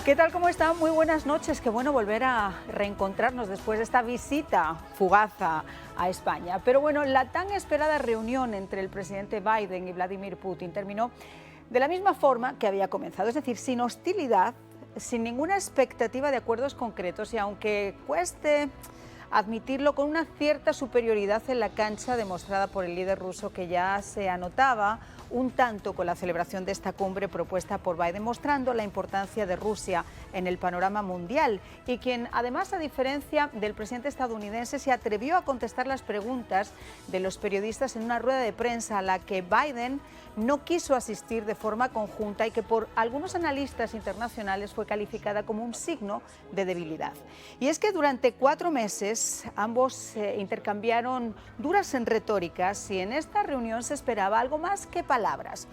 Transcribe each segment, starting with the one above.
¿Qué tal? ¿Cómo están? Muy buenas noches. Qué bueno volver a reencontrarnos después de esta visita fugaz a España. Pero bueno, la tan esperada reunión entre el presidente Biden y Vladimir Putin terminó de la misma forma que había comenzado, es decir, sin hostilidad, sin ninguna expectativa de acuerdos concretos y aunque cueste admitirlo, con una cierta superioridad en la cancha demostrada por el líder ruso, que ya se anotaba un tanto con la celebración de esta cumbre propuesta por Biden, mostrando la importancia de Rusia en el panorama mundial y quien además, a diferencia del presidente estadounidense, se atrevió a contestar las preguntas de los periodistas en una rueda de prensa a la que Biden no quiso asistir de forma conjunta y que por algunos analistas internacionales fue calificada como un signo de debilidad. Y es que durante 4 meses ambos intercambiaron duras retóricas y en esta reunión se esperaba algo más que palabras.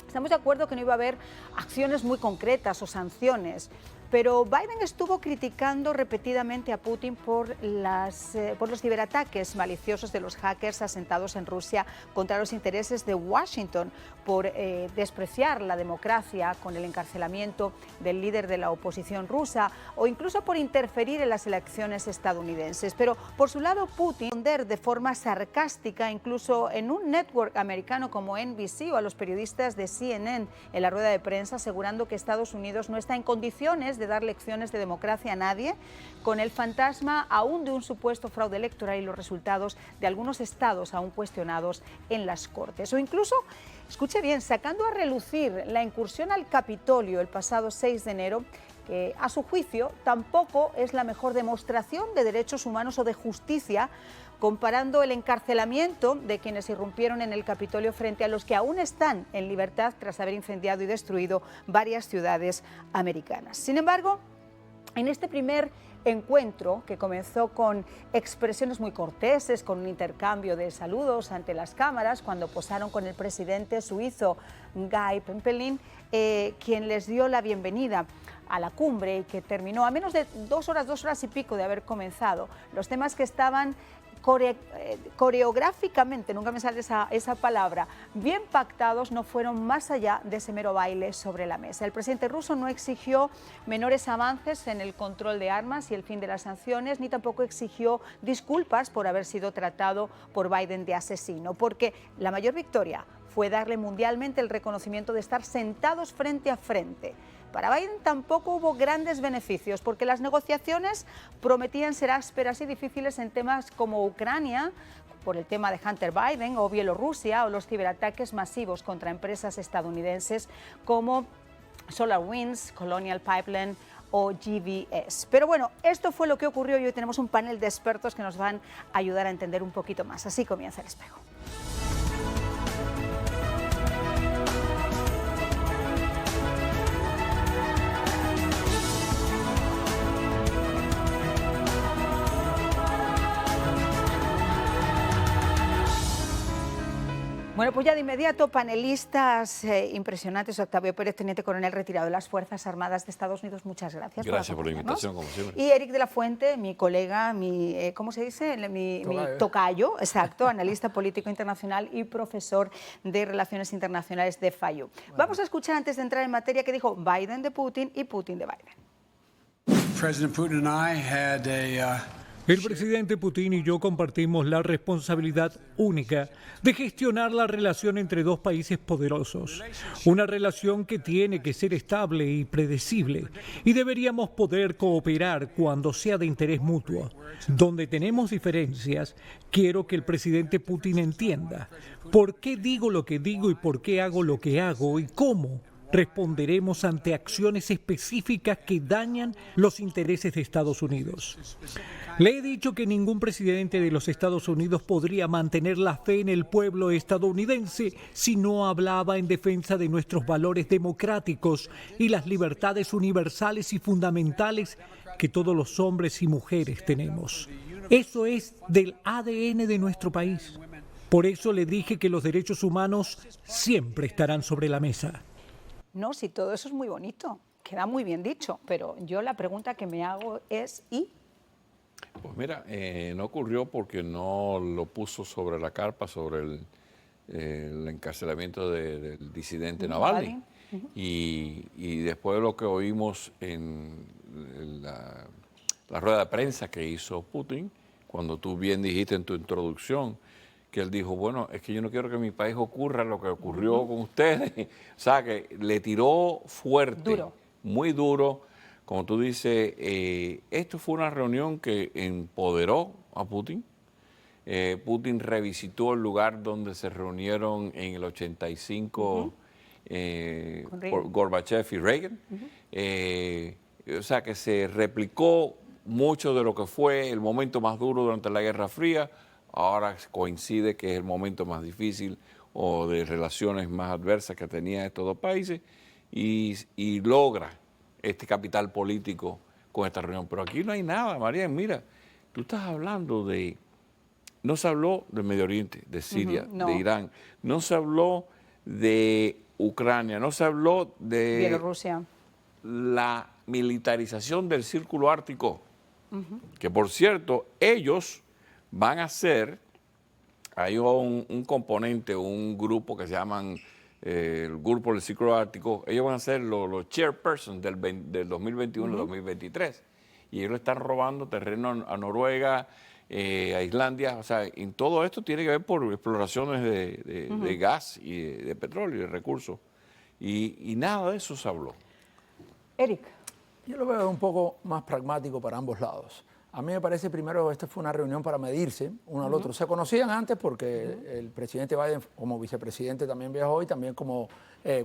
Estamos de acuerdo que no iba a haber acciones muy concretas o sanciones, pero Biden estuvo criticando repetidamente a Putin por los ciberataques maliciosos de los hackers asentados en Rusia contra los intereses de Washington, por despreciar la democracia con el encarcelamiento del líder de la oposición rusa o incluso por interferir en las elecciones estadounidenses. Pero por su lado, Putin responder de forma sarcástica, incluso en un network americano como NBC, o a los periodistas de CNN en la rueda de prensa, asegurando que Estados Unidos no está en condiciones de dar lecciones de democracia a nadie, con el fantasma aún de un supuesto fraude electoral y los resultados de algunos estados aún cuestionados en las Cortes. O incluso, escuche bien, sacando a relucir la incursión al Capitolio el pasado 6 de enero, que a su juicio tampoco es la mejor demostración de derechos humanos o de justicia, comparando el encarcelamiento de quienes irrumpieron en el Capitolio frente a los que aún están en libertad tras haber incendiado y destruido varias ciudades americanas. Sin embargo, en este primer encuentro, que comenzó con expresiones muy corteses, con un intercambio de saludos ante las cámaras, cuando posaron con el presidente suizo Guy Parmelin, quien les dio la bienvenida a la cumbre y que terminó a menos de 2 horas y pico de haber comenzado. Los temas que estaban coreográficamente, nunca me sale esa palabra, bien pactados, no fueron más allá de ese mero baile sobre la mesa. El presidente ruso no exigió menores avances en el control de armas y el fin de las sanciones, ni tampoco exigió disculpas por haber sido tratado por Biden de asesino, porque la mayor victoria fue darle mundialmente el reconocimiento de estar sentados frente a frente. Para Biden tampoco hubo grandes beneficios, porque las negociaciones prometían ser ásperas y difíciles en temas como Ucrania, por el tema de Hunter Biden, o Bielorrusia, o los ciberataques masivos contra empresas estadounidenses como SolarWinds, Colonial Pipeline o GVS. Pero bueno, esto fue lo que ocurrió y hoy tenemos un panel de expertos que nos van a ayudar a entender un poquito más. Así comienza El Espejo. Bueno, pues ya de inmediato, panelistas impresionantes. Octavio Pérez, teniente coronel retirado de las Fuerzas Armadas de Estados Unidos, muchas gracias. Gracias por la invitación, como siempre. Y Eric de la Fuente, mi colega, ¿cómo se dice? Mi tocayo, exacto, analista político internacional y profesor de Relaciones Internacionales de FAIU. Bueno. Vamos a escuchar, antes de entrar en materia, qué dijo Biden de Putin y Putin de Biden. President Putin and I had El presidente Putin y yo compartimos la responsabilidad única de gestionar la relación entre dos países poderosos. Una relación que tiene que ser estable y predecible, y deberíamos poder cooperar cuando sea de interés mutuo. Donde tenemos diferencias, quiero que el presidente Putin entienda por qué digo lo que digo y por qué hago lo que hago y cómo responderemos ante acciones específicas que dañan los intereses de Estados Unidos. Le he dicho que ningún presidente de los Estados Unidos podría mantener la fe en el pueblo estadounidense si no hablaba en defensa de nuestros valores democráticos y las libertades universales y fundamentales que todos los hombres y mujeres tenemos. Eso es del ADN de nuestro país. Por eso le dije que los derechos humanos siempre estarán sobre la mesa. No, sí, todo eso es muy bonito, queda muy bien dicho, pero yo la pregunta que me hago es ¿y? Pues mira, no ocurrió porque no lo puso sobre la carpa, sobre el encarcelamiento del disidente Navalny. y después de lo que oímos en la rueda de prensa que hizo Putin, cuando tú bien dijiste en tu introducción, que él dijo, bueno, es que yo no quiero que en mi país ocurra lo que ocurrió con ustedes. O sea, que le tiró fuerte, duro, muy duro. Como tú dices, esto fue una reunión que empoderó a Putin. Putin revisitó el lugar donde se reunieron en el 85 Gorbachev y Reagan. O sea, que se replicó mucho de lo que fue el momento más duro durante la Guerra Fría. Ahora coincide que es el momento más difícil o de relaciones más adversas que tenían estos dos países y logra este capital político con esta reunión. Pero aquí no hay nada, María. Mira, tú estás hablando de... No se habló del Medio Oriente, de Siria, no. de Irán. No se habló de Ucrania. No se habló de... Bielorrusia. La militarización del Círculo Ártico. Que, por cierto, ellos van a ser... Hay un componente, un grupo que se llaman el Grupo del Círculo Ártico. Ellos van a ser los chairpersons del 2021 al 2023. Y ellos le están robando terreno a Noruega, a Islandia. O sea, en todo esto tiene que ver por exploraciones de gas y de petróleo y de recursos. Y nada de eso se habló. Eric. Yo lo veo un poco más pragmático para ambos lados. A mí me parece, primero, esta fue una reunión para medirse uno al otro. Se conocían antes porque el presidente Biden, como vicepresidente, también viajó y también como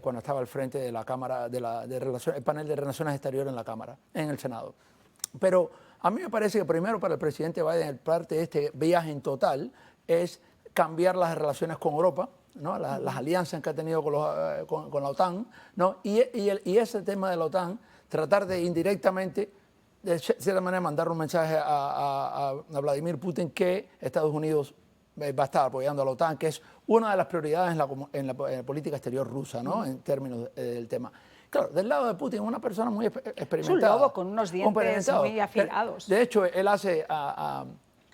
cuando estaba al frente de la Cámara, el panel de Relaciones Exteriores en la Cámara, en el Senado. Pero a mí me parece que primero para el presidente Biden, el parte de este viaje en total es cambiar las relaciones con Europa, ¿no? Las alianzas que ha tenido con la OTAN, ¿no? Y ese tema de la OTAN, tratar de indirectamente, de cierta manera, mandar un mensaje a Vladimir Putin que Estados Unidos va a estar apoyando a la OTAN, que es una de las prioridades en la política exterior rusa, ¿no? En términos del tema. Claro, del lado de Putin, una persona muy experimentada. Es un lobo con unos dientes muy afilados. De hecho, él hace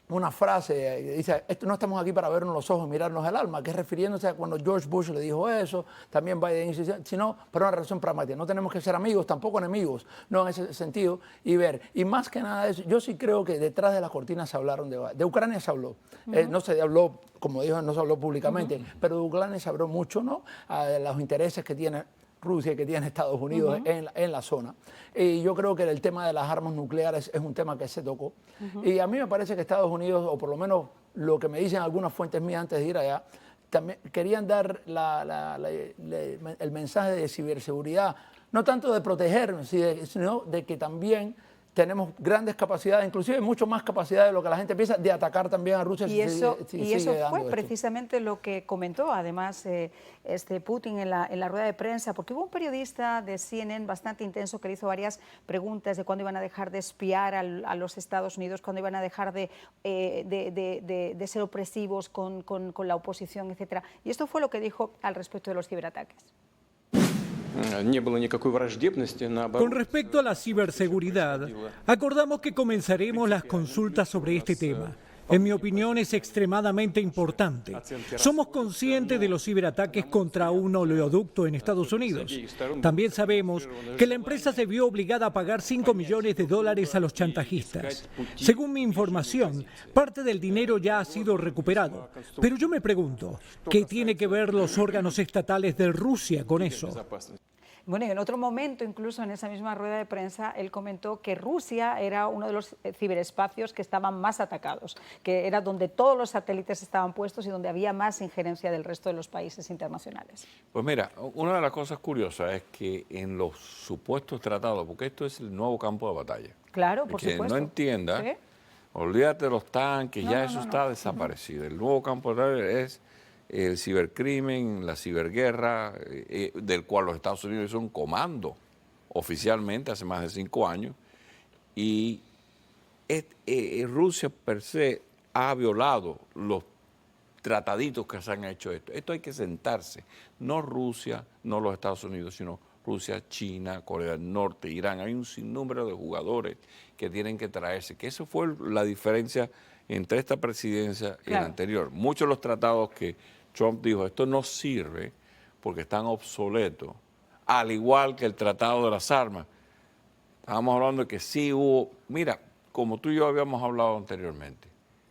una frase, dice, no estamos aquí para vernos los ojos y mirarnos el alma, que es refiriéndose a cuando George Bush le dijo eso, también Biden, sino para una relación pragmática. No tenemos que ser amigos, tampoco enemigos, no en ese sentido, y ver. Y más que nada eso, yo sí creo que detrás de las cortinas se hablaron de Ucrania se habló. No se habló, como dijo, no se habló públicamente, pero de Ucrania se habló mucho, ¿no? De los intereses que tiene Rusia, que tiene Estados Unidos en la zona. Y yo creo que el tema de las armas nucleares es un tema que se tocó. Y a mí me parece que Estados Unidos, o por lo menos lo que me dicen algunas fuentes mías antes de ir allá, también querían dar el mensaje de ciberseguridad, no tanto de protegernos, sino de que también tenemos grandes capacidades, inclusive mucho más capacidad de lo que la gente piensa, de atacar también a Rusia. Y eso fue precisamente lo que comentó además Putin en la rueda de prensa, porque hubo un periodista de CNN bastante intenso que le hizo varias preguntas de cuándo iban a dejar de espiar a los Estados Unidos, cuándo iban a dejar de ser opresivos con la oposición, etc. Y esto fue lo que dijo al respecto de los ciberataques. Con respecto a la ciberseguridad, acordamos que comenzaremos las consultas sobre este tema. En mi opinión es extremadamente importante. Somos conscientes de los ciberataques contra un oleoducto en Estados Unidos. También sabemos que la empresa se vio obligada a pagar $5 millones a los chantajistas. Según mi información, parte del dinero ya ha sido recuperado. Pero yo me pregunto, ¿qué tiene que ver los órganos estatales de Rusia con eso? Bueno, y en otro momento, incluso en esa misma rueda de prensa, él comentó que Rusia era uno de los ciberespacios que estaban más atacados, que era donde todos los satélites estaban puestos y donde había más injerencia del resto de los países internacionales. Pues mira, una de las cosas curiosas es que en los supuestos tratados, porque esto es el nuevo campo de batalla. Claro, por supuesto. Que no entienda, ¿sí? Olvídate de los tanques, eso está desaparecido. El nuevo campo de batalla es el cibercrimen, la ciberguerra, del cual los Estados Unidos hizo un comando oficialmente hace más de 5 años, y Rusia per se ha violado los trataditos que se han hecho esto. Esto hay que sentarse, no Rusia, no los Estados Unidos, sino Rusia, China, Corea del Norte, Irán. Hay un sinnúmero de jugadores que tienen que traerse, que eso fue la diferencia entre esta presidencia y la anterior. Muchos de los tratados que Trump dijo, esto no sirve porque están obsoletos, al igual que el Tratado de las Armas. Estábamos hablando de que sí hubo, mira, como tú y yo habíamos hablado anteriormente,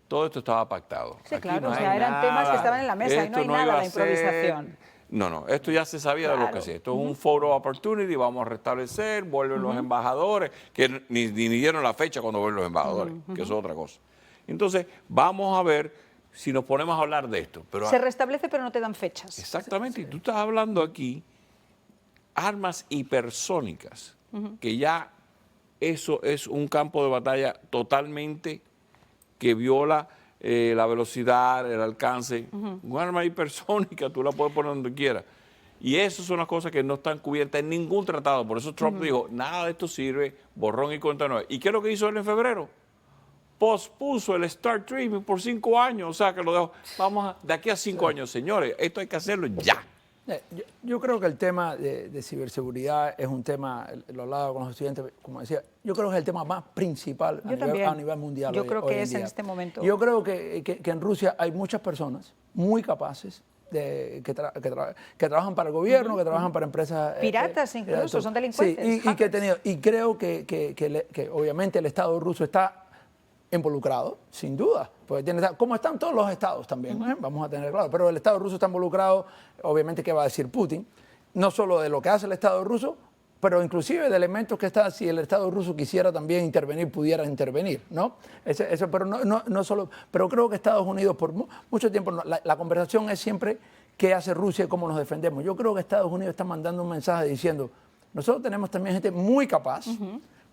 todo esto estaba pactado. Sí, Aquí claro, no o hay sea, eran nada, temas que estaban en la mesa y no hay esto iba nada a de improvisación. No, esto ya se sabía de lo que sí. Esto es un photo opportunity, vamos a restablecer, vuelven los embajadores, que ni dieron la fecha cuando vuelven los embajadores, que eso es otra cosa. Entonces, vamos a ver si nos ponemos a hablar de esto. Pero, Se restablece, pero no te dan fechas. exactamente, y tú estás hablando aquí armas hipersónicas, que ya eso es un campo de batalla totalmente que viola la velocidad, el alcance. Un arma hipersónica tú la puedes poner donde quieras. Y esas son las cosas que no están cubiertas en ningún tratado. Por eso Trump dijo, nada de esto sirve, borrón y cuenta nueva. ¿Y qué es lo que hizo él en febrero? Pospuso el Start Treaty por 5 años. O sea, que lo dejó. De aquí a 5 años, señores, esto hay que hacerlo ya. Yo creo que el tema de ciberseguridad es un tema, lo hablaba con los estudiantes, como decía, yo creo que es el tema más principal a nivel mundial. Yo creo que hoy es en día. este momento. Yo creo que en Rusia hay muchas personas muy capaces que trabajan para el gobierno, que trabajan para empresas... Piratas incluso, son delincuentes. Sí, y creo que obviamente el Estado ruso está involucrado, sin duda. Porque como están todos los estados también, vamos a tener claro. Pero el Estado ruso está involucrado, obviamente, ¿qué va a decir Putin? No solo de lo que hace el Estado ruso, pero inclusive de elementos que está, si el Estado ruso quisiera también intervenir, pudiera intervenir, ¿no? Pero no solo, pero creo que Estados Unidos por mucho tiempo, la conversación es siempre qué hace Rusia y cómo nos defendemos. Yo creo que Estados Unidos está mandando un mensaje diciendo, nosotros tenemos también gente muy capaz,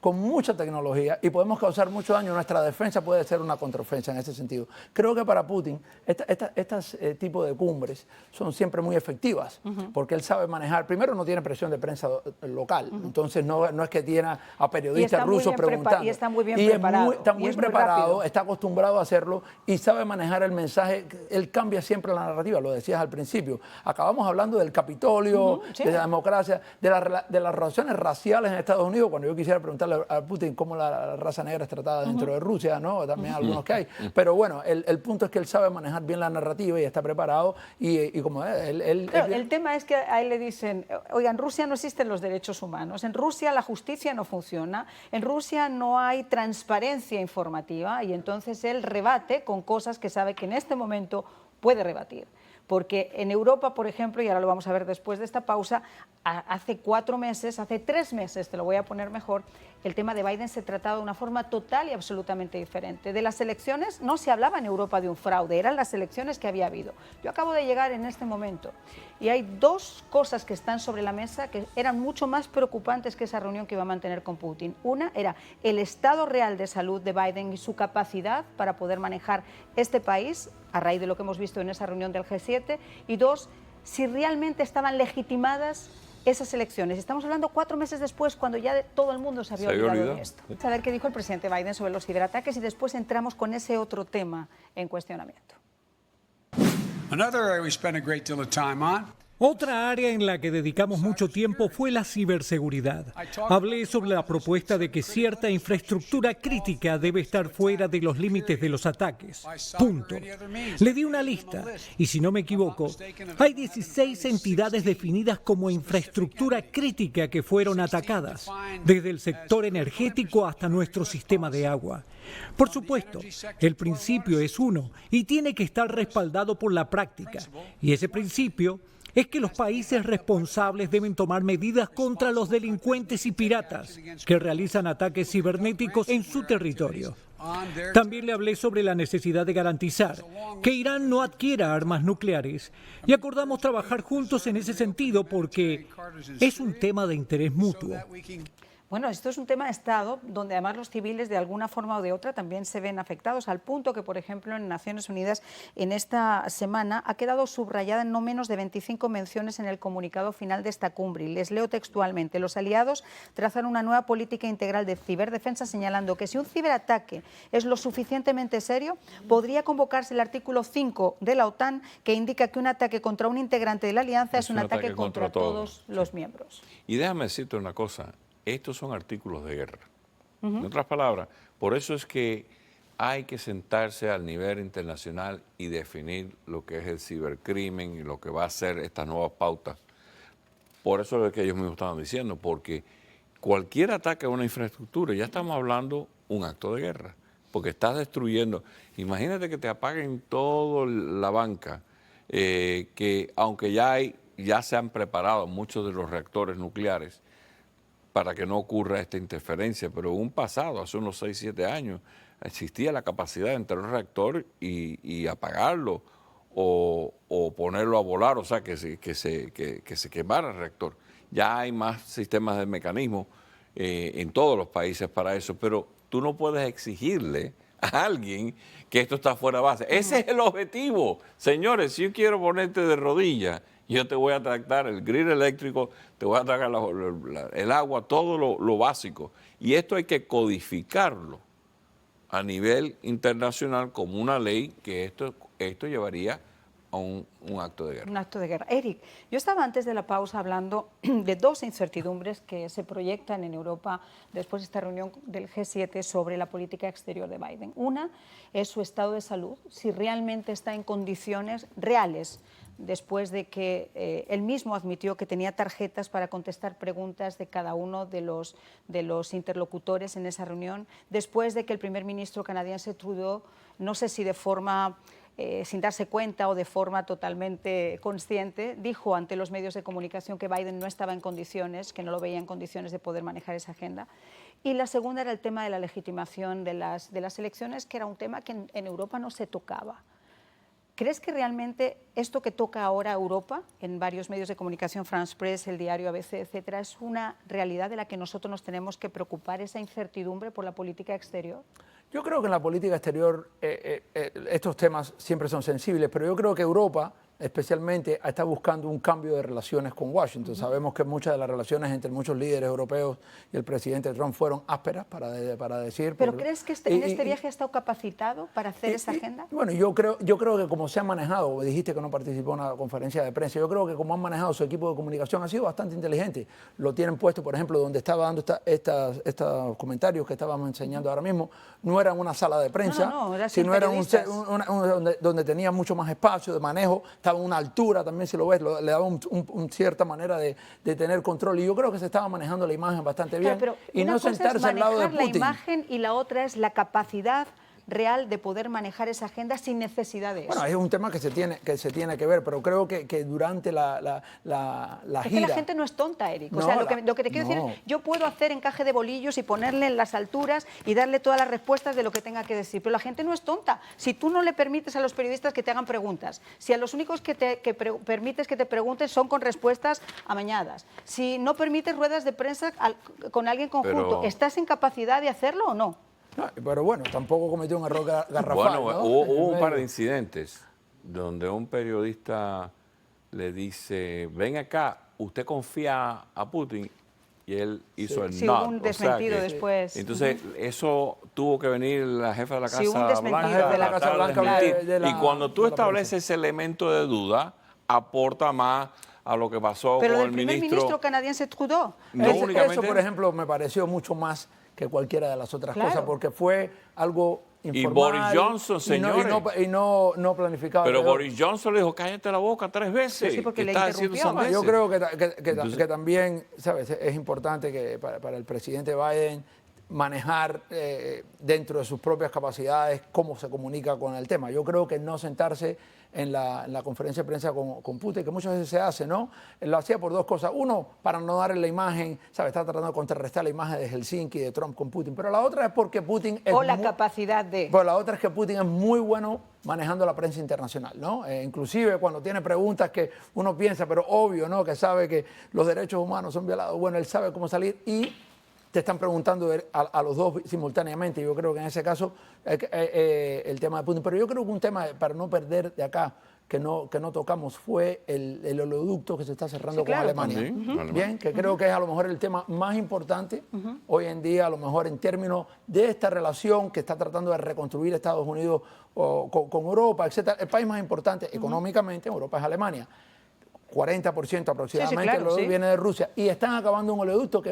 con mucha tecnología y podemos causar mucho daño. Nuestra defensa puede ser una contraofensa en ese sentido. Creo que para Putin estas tipos de cumbres son siempre muy efectivas porque él sabe manejar. Primero, no tiene presión de prensa local, entonces no es que tiene a periodistas rusos preguntando. Y está muy bien preparado. Está muy preparado, está acostumbrado a hacerlo y sabe manejar el mensaje. Él cambia siempre la narrativa, lo decías al principio. Acabamos hablando del Capitolio, de la democracia, de las relaciones raciales en Estados Unidos. Cuando yo quisiera preguntarle a Putin cómo la raza negra es tratada dentro de Rusia, ¿no? También algunos que hay. Pero bueno, el punto es que él sabe manejar bien la narrativa y está preparado y como el tema es que a él le dicen, oiga, en Rusia no existen los derechos humanos, en Rusia la justicia no funciona, en Rusia no hay transparencia informativa y entonces él rebate con cosas que sabe que en este momento puede rebatir. Porque en Europa, por ejemplo, y ahora lo vamos a ver después de esta pausa, hace 4 meses, hace 3 meses, te lo voy a poner mejor, el tema de Biden se trataba de una forma total y absolutamente diferente. De las elecciones no se hablaba en Europa de un fraude, eran las elecciones que había habido. Yo acabo de llegar en este momento y hay 2 cosas que están sobre la mesa que eran mucho más preocupantes que esa reunión que iba a mantener con Putin. Una era el estado real de salud de Biden y su capacidad para poder manejar este país a raíz de lo que hemos visto en esa reunión del G7, y 2, si realmente estaban legitimadas esas elecciones. Estamos hablando 4 meses después, cuando ya todo el mundo se había olvidado de esto. Vamos a ver qué dijo el presidente Biden sobre los ciberataques y después entramos con ese otro tema en cuestionamiento. Another area we spent a great deal of time on. Otra área en la que dedicamos mucho tiempo fue la ciberseguridad. Hablé sobre la propuesta de que cierta infraestructura crítica debe estar fuera de los límites de los ataques. Punto. Le di una lista y, si no me equivoco, hay 16 entidades definidas como infraestructura crítica que fueron atacadas, desde el sector energético hasta nuestro sistema de agua. Por supuesto, el principio es uno y tiene que estar respaldado por la práctica. Y ese principio es que los países responsables deben tomar medidas contra los delincuentes y piratas que realizan ataques cibernéticos en su territorio. También le hablé sobre la necesidad de garantizar que Irán no adquiera armas nucleares y acordamos trabajar juntos en ese sentido porque es un tema de interés mutuo. Bueno, esto es un tema de Estado donde además los civiles de alguna forma o de otra también se ven afectados, al punto que, por ejemplo, en Naciones Unidas en esta semana ha quedado subrayada en no menos de 25 menciones en el comunicado final de esta cumbre. Y les leo textualmente: los aliados trazan una nueva política integral de ciberdefensa, señalando que si un ciberataque es lo suficientemente serio, podría convocarse el artículo 5 de la OTAN, que indica que un ataque contra un integrante de la alianza es un ataque contra todos los miembros. Y déjame decirte una cosa. Estos son artículos de guerra. En otras palabras, por eso es que hay que sentarse al nivel internacional y definir lo que es el cibercrimen y lo que va a ser estas nuevas pautas Por eso es lo que ellos mismos estaban diciendo, porque cualquier ataque a una infraestructura, ya estamos hablando un acto de guerra, porque estás destruyendo. Imagínate que te apaguen toda la banca, que aunque ya se han preparado muchos de los reactores nucleares para que no ocurra esta interferencia, pero en un pasado, hace unos 6, 7 años, existía la capacidad de entrar a un reactor y apagarlo o ponerlo a volar, o sea, que se quemara el reactor. Ya hay más sistemas de mecanismos en todos los países para eso, pero tú no puedes exigirle a alguien que esto está fuera de base. Ese es el objetivo. Señores, si yo quiero ponerte de rodillas, yo te voy a tratar el grid eléctrico, te voy a tratar el agua, todo lo básico. Y esto hay que codificarlo a nivel internacional como una ley, que esto llevaría a un acto de guerra. Un acto de guerra. Eric, yo estaba antes de la pausa hablando de dos incertidumbres que se proyectan en Europa después de esta reunión del G7 sobre la política exterior de Biden. Una es su estado de salud, si realmente está en condiciones reales, después de que él mismo admitió que tenía tarjetas para contestar preguntas de cada uno de los interlocutores en esa reunión, después de que el primer ministro canadiense Trudeau, no sé si de forma sin darse cuenta o de forma totalmente consciente, dijo ante los medios de comunicación que Biden no estaba en condiciones, que no lo veía en condiciones de poder manejar esa agenda. Y la segunda era el tema de la legitimación de las elecciones, que era un tema que en Europa no se tocaba. ¿Crees que realmente esto que toca ahora a Europa, en varios medios de comunicación, France Press, el diario ABC, etcétera, es una realidad de la que nosotros nos tenemos que preocupar, esa incertidumbre por la política exterior? Yo creo que en la política exterior estos temas siempre son sensibles, pero yo creo que Europa especialmente está buscando un cambio de relaciones con Washington. Sabemos que muchas de las relaciones entre muchos líderes europeos y el presidente Trump fueron ásperas, para decir. ¿Pero crees que en este viaje ha estado capacitado para hacer esa agenda? Bueno, yo creo que como se ha manejado, dijiste que no participó en una conferencia de prensa, yo creo que como han manejado su equipo de comunicación ha sido bastante inteligente. Lo tienen puesto, por ejemplo, donde estaba dando estos comentarios que estábamos enseñando ahora mismo, no era una sala de prensa, sino era donde tenía mucho más espacio de manejo, estaba a una altura también, si lo ves, le daba una cierta manera de tener control, y yo creo que se estaba manejando la imagen bastante bien, pero y no sentarse al lado de Putin. La imagen, y la otra es la capacidad real de poder manejar esa agenda sin necesidad de eso. Bueno, es un tema que se tiene que ver, pero creo que durante la gira... Es que la gente no es tonta, Eric. O sea, lo que te quiero decir es, yo puedo hacer encaje de bolillos y ponerle en las alturas y darle todas las respuestas de lo que tenga que decir, pero la gente no es tonta. Si tú no le permites a los periodistas que te hagan preguntas, si a los únicos que permites que te pregunten son con respuestas amañadas, si no permites ruedas de prensa con alguien conjunto, ¿estás en capacidad de hacerlo o no? No, pero bueno, tampoco cometió un error garrafal. Bueno, ¿no? hubo un par de incidentes donde un periodista le dice, ven acá, ¿usted confía a Putin? Y él hizo el no. Hubo un desmentido después. Entonces, eso tuvo que venir la jefa de la Casa Blanca. De la Casa Blanca. Y cuando tú estableces ese elemento de duda, aporta más a lo que pasó con el primer ministro canadiense Trudeau. Eso, por ejemplo, me pareció mucho más que cualquiera de las otras cosas, porque fue algo informal. Y Boris Johnson, señores. Y no planificado. Pero Boris Johnson le dijo, cállate la boca 3 veces. Sí, porque le interrumpió. Yo creo que también, ¿sabes? Es importante que para el presidente Biden manejar dentro de sus propias capacidades cómo se comunica con el tema. Yo creo que no sentarse en la conferencia de prensa con Putin, que muchas veces se hace, ¿no? Lo hacía por dos cosas. Uno, para no darle la imagen, ¿sabes? Está tratando de contrarrestar la imagen de Helsinki, de Trump con Putin. Pero la otra es porque Putin es... Pero la otra es que Putin es muy bueno manejando la prensa internacional, ¿no? Inclusive cuando tiene preguntas que uno piensa, pero obvio, ¿no? Que sabe que los derechos humanos son violados. Bueno, él sabe cómo salir y te están preguntando a los dos simultáneamente. Yo creo que en ese caso el tema de Putin. Pero yo creo que un tema, para no perder de acá, que no tocamos, fue el oleoducto que se está cerrando con Alemania. Bien, que creo que es a lo mejor el tema más importante hoy en día, a lo mejor en términos de esta relación que está tratando de reconstruir Estados Unidos con Europa, etc. El país más importante económicamente en Europa es Alemania. 40% aproximadamente viene de Rusia, y están acabando un oleoducto que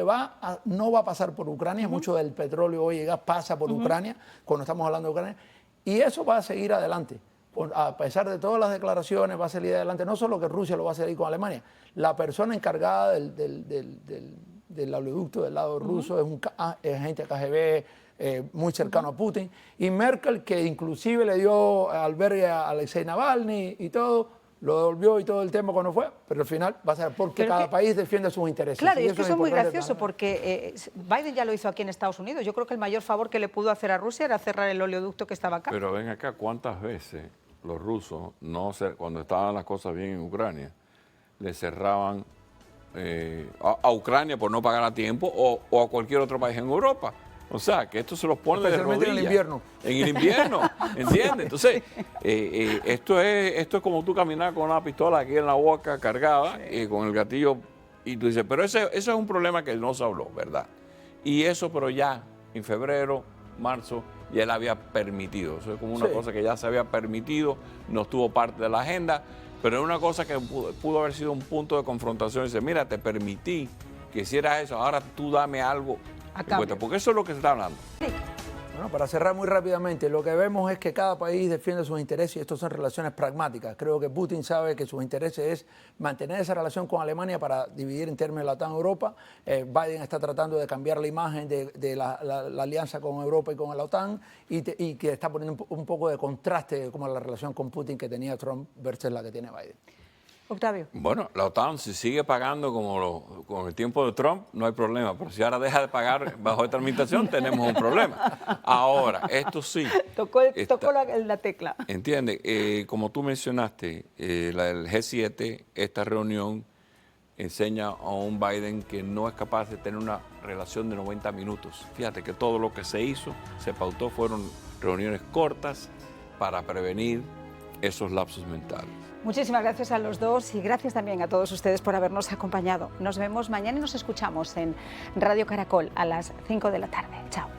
no va a pasar por Ucrania. Mucho del petróleo hoy y gas pasa por Ucrania, cuando estamos hablando de Ucrania, y eso va a seguir adelante. a pesar de todas las declaraciones, va a salir adelante. No solo que Rusia lo va a hacer ahí con Alemania, la persona encargada del oleoducto del lado ruso es un agente KGB muy cercano a Putin. Y Merkel, que inclusive le dio albergue a Alexei Navalny y todo, lo devolvió y todo el tema cuando fue, pero al final va a ser porque cada país defiende sus intereses. Claro, y es que eso es muy gracioso porque Biden ya lo hizo aquí en Estados Unidos. Yo creo que el mayor favor que le pudo hacer a Rusia era cerrar el oleoducto que estaba acá. Pero ven acá, ¿cuántas veces los rusos, cuando estaban las cosas bien en Ucrania, le cerraban a Ucrania por no pagar a tiempo o a cualquier otro país en Europa? O sea, que esto se los pone de rodillas. En el invierno. En el invierno, ¿entiendes? Entonces, esto es como tú caminar con una pistola aquí en la boca cargada y con el gatillo. Y tú dices, pero eso es un problema que él no se habló, ¿verdad? Y eso, pero ya en febrero, marzo, ya él había permitido. Eso es como una cosa que ya se había permitido, no estuvo parte de la agenda, pero es una cosa que pudo haber sido un punto de confrontación. Dice, mira, te permití que hicieras eso, ahora tú dame algo. Porque eso es lo que se está hablando. Bueno, para cerrar muy rápidamente, lo que vemos es que cada país defiende sus intereses y estas son relaciones pragmáticas. Creo que Putin sabe que sus intereses es mantener esa relación con Alemania para dividir en términos de la OTAN y Europa. Biden está tratando de cambiar la imagen de la alianza con Europa y con la OTAN y que está poniendo un poco de contraste como la relación con Putin que tenía Trump versus la que tiene Biden. Octavio. Bueno, la OTAN si sigue pagando con el tiempo de Trump, no hay problema. Pero si ahora deja de pagar bajo esta administración, tenemos un problema. Ahora, esto sí. Tocó la tecla. Entiende, como tú mencionaste, el G7, esta reunión enseña a un Biden que no es capaz de tener una relación de 90 minutos. Fíjate que todo lo que se hizo, se pautó, fueron reuniones cortas para prevenir esos lapsos mentales. Muchísimas gracias a los dos y gracias también a todos ustedes por habernos acompañado. Nos vemos mañana y nos escuchamos en Radio Caracol a las 5 de la tarde. Chao.